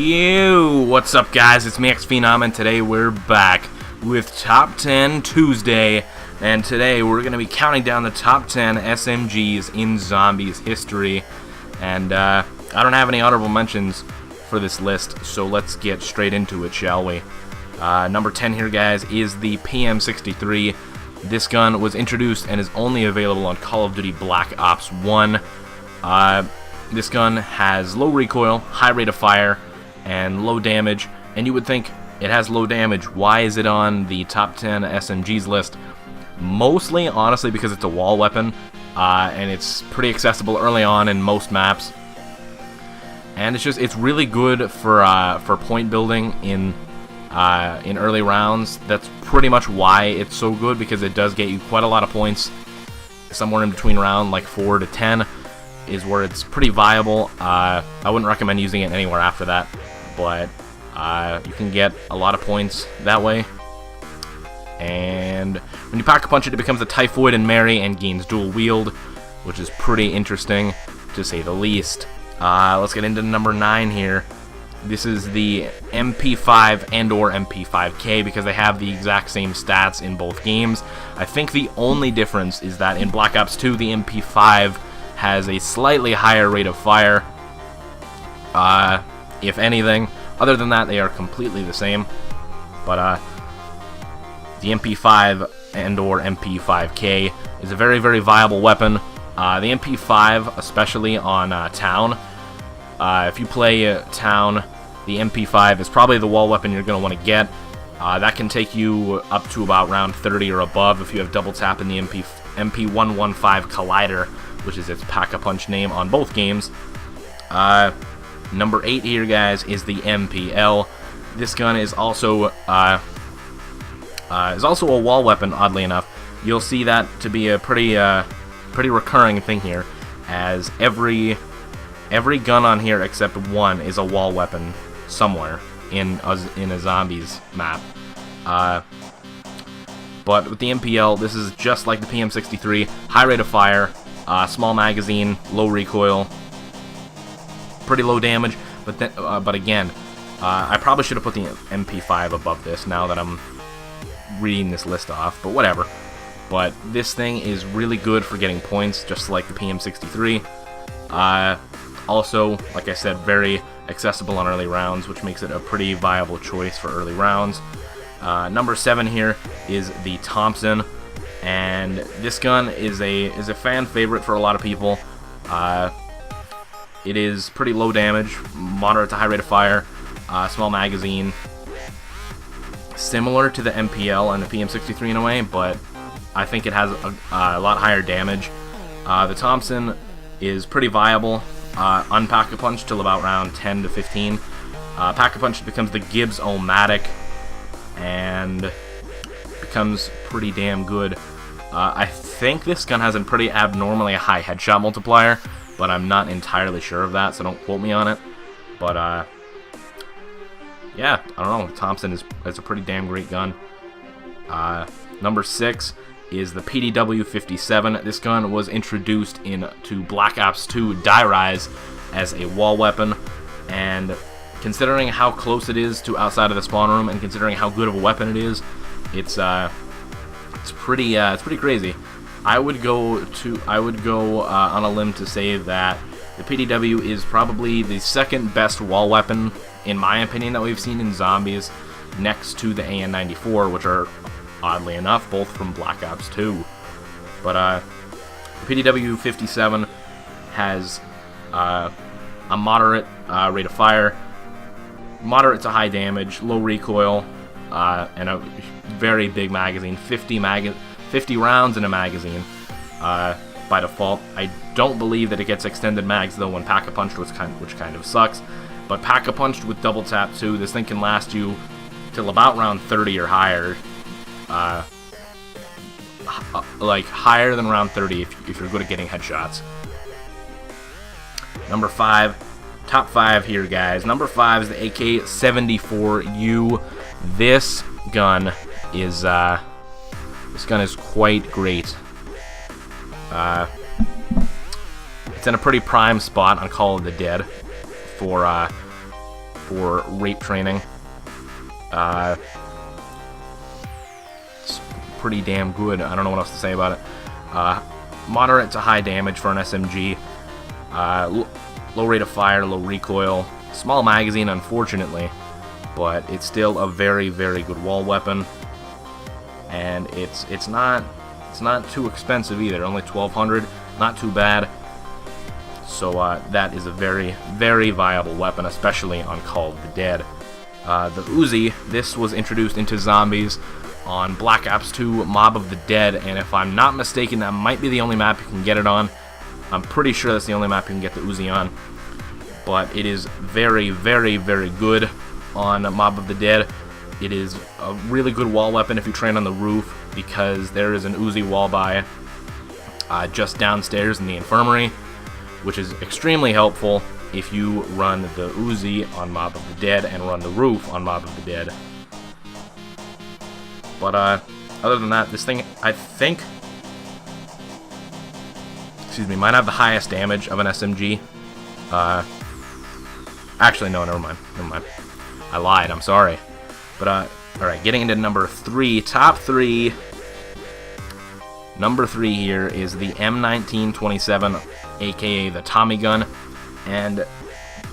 Yo, what's up guys, it's me XPhenom, and today we're back with Top 10 Tuesday, and today we're going to be counting down the top 10 SMGs in Zombies history, and I don't have any honorable mentions for this list, so let's get straight into it, shall we? Number 10 here, guys, is the PM63. This gun was introduced and is only available on Call of Duty Black Ops 1. This gun has low recoil, high rate of fire, and low damage, and you would think it has low damage. Why is it on the top 10 SMGs list? Mostly, honestly, because it's a wall weapon, and it's pretty accessible early on in most maps. And it's really good for point building in early rounds. That's pretty much why it's so good, because it does get you quite a lot of points. Somewhere in between round like 4 to 10 is where it's pretty viable. I wouldn't recommend using it anywhere after that, but you can get a lot of points that way. And when you pack a punch it, it becomes a Typhoid and Mary and gains dual wield, which is pretty interesting to say the least. Let's get into number 9 here. This is the MP5 and or MP5K, because they have the exact same stats in both games. I think the only difference is that in Black Ops 2 the MP5 has a slightly higher rate of fire, if anything. Other than that, they are completely the same. But the MP5 and or MP5K is a very, very viable weapon. The MP5, especially on Town, if you play Town, the MP5 is probably the wall weapon you're going to want to get. That can take you up to about round 30 or above if you have double tap in the MP115 Collider, which is its Pack-a-Punch name on both games. Number 8 here, guys, is the MPL. This gun is also a wall weapon, oddly enough. You'll see that to be a pretty recurring thing here, as every gun on here except one is a wall weapon somewhere in a Zombies map. But with the MPL, this is just like the PM63, high rate of fire, small magazine, low recoil, pretty low damage. But again, I probably should have put the MP5 above this now that I'm reading this list off, but whatever. But this thing is really good for getting points, just like the PM63. Also, like I said, very accessible on early rounds, which makes it a pretty viable choice for early rounds. Number 7 here is the Thompson, and this gun is a fan favorite for a lot of people. It is pretty low damage, moderate to high rate of fire, small magazine, similar to the MPL and the PM63 in a way, but I think it has a lot higher damage. The Thompson is pretty viable. Unpack-a-punch till about round 10 to 15. Pack-a-punch becomes the Gibbs-O-Matic and becomes pretty damn good. I think this gun has a pretty abnormally high headshot multiplier, but I'm not entirely sure of that, so don't quote me on it. But yeah, I don't know. Thompson is a pretty damn great gun. Number 6 is the PDW-57. This gun was introduced into Black Ops 2 Die Rise as a wall weapon, and considering how close it is to outside of the spawn room, and considering how good of a weapon it is, it's pretty crazy. I would go on a limb to say that the PDW is probably the second best wall weapon, in my opinion, that we've seen in Zombies, next to the AN-94, which are, oddly enough, both from Black Ops 2. But the PDW-57 has a moderate rate of fire, moderate to high damage, low recoil, and a very big magazine, 50 rounds in a magazine by default. I don't believe that it gets extended mags, though, when Pack-a-Punched, which kind of sucks. But Pack-a-Punched with double tap too, this thing can last you till about round 30 or higher. Like higher than round 30 if you're good at getting headshots. Number 5, top 5 here, guys. Number 5 is the AK-74U. This gun is quite great. It's in a pretty prime spot on Call of the Dead for for rape training. It's pretty damn good. I don't know what else to say about it. Moderate to high damage for an SMG. Low rate of fire, low recoil. Small magazine, unfortunately, but it's still a very, very good wall weapon. And it's not too expensive either. Only 1,200, not too bad. So that is a very, very viable weapon, especially on Call of the Dead. The Uzi, this was introduced into zombies on Black Ops 2 Mob of the Dead, and if I'm not mistaken, that might be the only map you can get it on. I'm pretty sure that's the only map you can get the Uzi on. But it is very, very, very good on Mob of the Dead. It is a really good wall weapon if you train on the roof, because there is an Uzi wall by just downstairs in the infirmary, which is extremely helpful if you run the Uzi on Mob of the Dead and run the roof on Mob of the Dead. But other than that, this thing, I think, might have the highest damage of an SMG. Actually, no, never mind. I lied, I'm sorry. But, alright, getting into number 3, top 3. Number 3 here is the M1927, aka the Tommy gun. And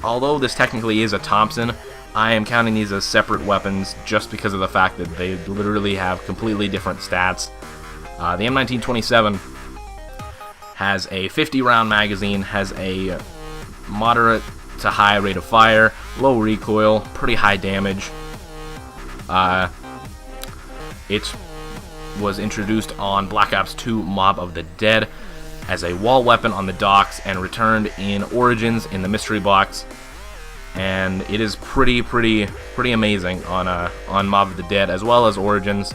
although this technically is a Thompson, I am counting these as separate weapons just because of the fact that they literally have completely different stats. The M1927 has a 50-round magazine, has a moderate to high rate of fire, low recoil, pretty high damage. It was introduced on Black Ops 2 Mob of the Dead as a wall weapon on the docks and returned in Origins in the mystery box. And it is pretty amazing on Mob of the Dead as well as Origins.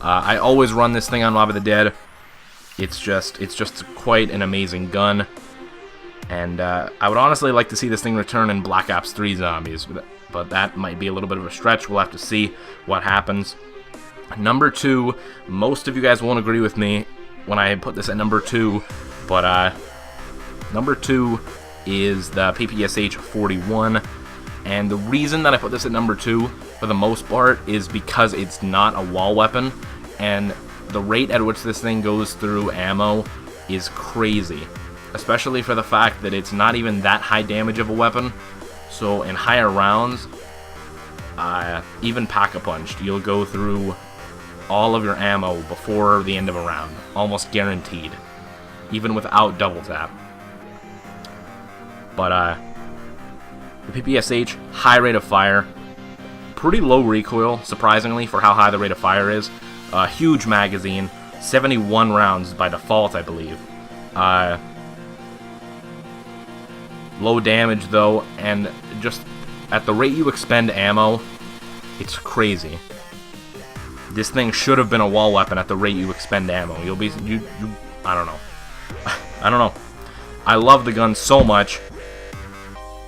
I always run this thing on Mob of the Dead. It's just quite an amazing gun. And I would honestly like to see this thing return in Black Ops 3 Zombies, but that might be a little bit of a stretch. We'll have to see what happens. Number 2, most of you guys won't agree with me when I put this at number 2, but number 2 is the PPSH 41, and the reason that I put this at number 2 for the most part is because it's not a wall weapon, and the rate at which this thing goes through ammo is crazy, especially for the fact that it's not even that high damage of a weapon. So in higher rounds, even pack-a-punched, you'll go through all of your ammo before the end of a round, almost guaranteed, even without double tap. But the PPSH, high rate of fire, pretty low recoil, surprisingly, for how high the rate of fire is. Huge magazine, 71 rounds by default, I believe. Low damage, though, and just at the rate you expend ammo, it's crazy. This thing should have been a wall weapon at the rate you expend ammo. You'll be, I don't know. I don't know. I love the gun so much.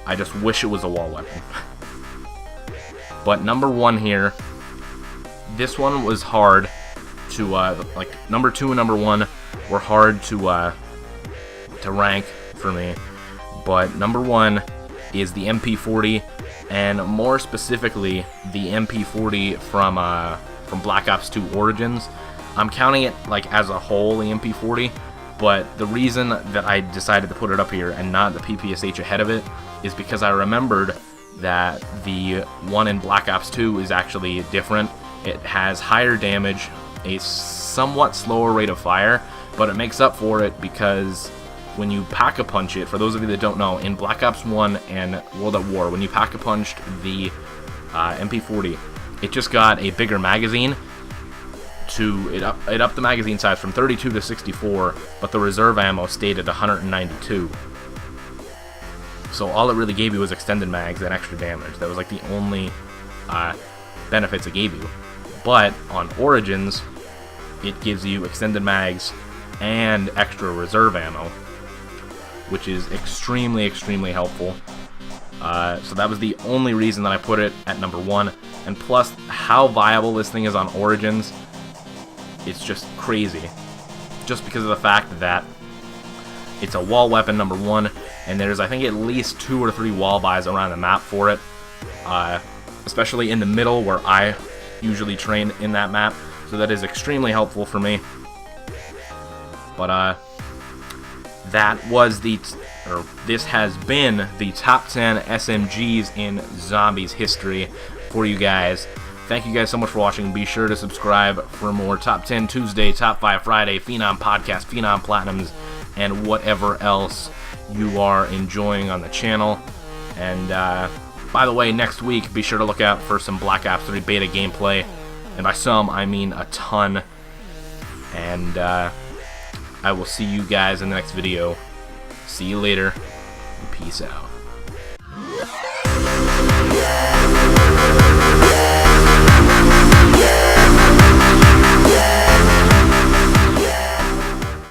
I just wish it was a wall weapon. But number 1 here, this one was hard to, like, number 2 and number 1 were hard to rank for me. But number 1 is the MP40, and more specifically, the MP40 from Black Ops 2 Origins. I'm counting it like as a whole, the MP40, but the reason that I decided to put it up here and not the PPSH ahead of it is because I remembered that the one in Black Ops 2 is actually different. It has higher damage, a somewhat slower rate of fire, but it makes up for it because when you pack-a-punch it, for those of you that don't know, in Black Ops 1 and World at War, when you pack-a-punched the MP40, it just got a bigger magazine. It upped the magazine size from 32 to 64, but the reserve ammo stayed at 192. So all it really gave you was extended mags and extra damage. That was like the only benefits it gave you. But on Origins, it gives you extended mags and extra reserve ammo, which is extremely helpful. So that was the only reason that I put it at number 1. And plus, how viable this thing is on Origins, it's just crazy. Just because of the fact that it's a wall weapon, number 1, and there's, I think, at least 2 or 3 wall buys around the map for it. especially in the middle where I usually train in that map. So that is extremely helpful for me. But this has been the top 10 SMGs in Zombies history for you guys. Thank you guys so much for watching. Be sure to subscribe for more Top 10 Tuesday, Top 5 Friday, Phenom Podcast, Phenom Platinums, and whatever else you are enjoying on the channel. And by the way, next week, be sure to look out for some Black Ops 3 beta gameplay. And by some, I mean a ton. And I will see you guys in the next video. See you later. Peace out.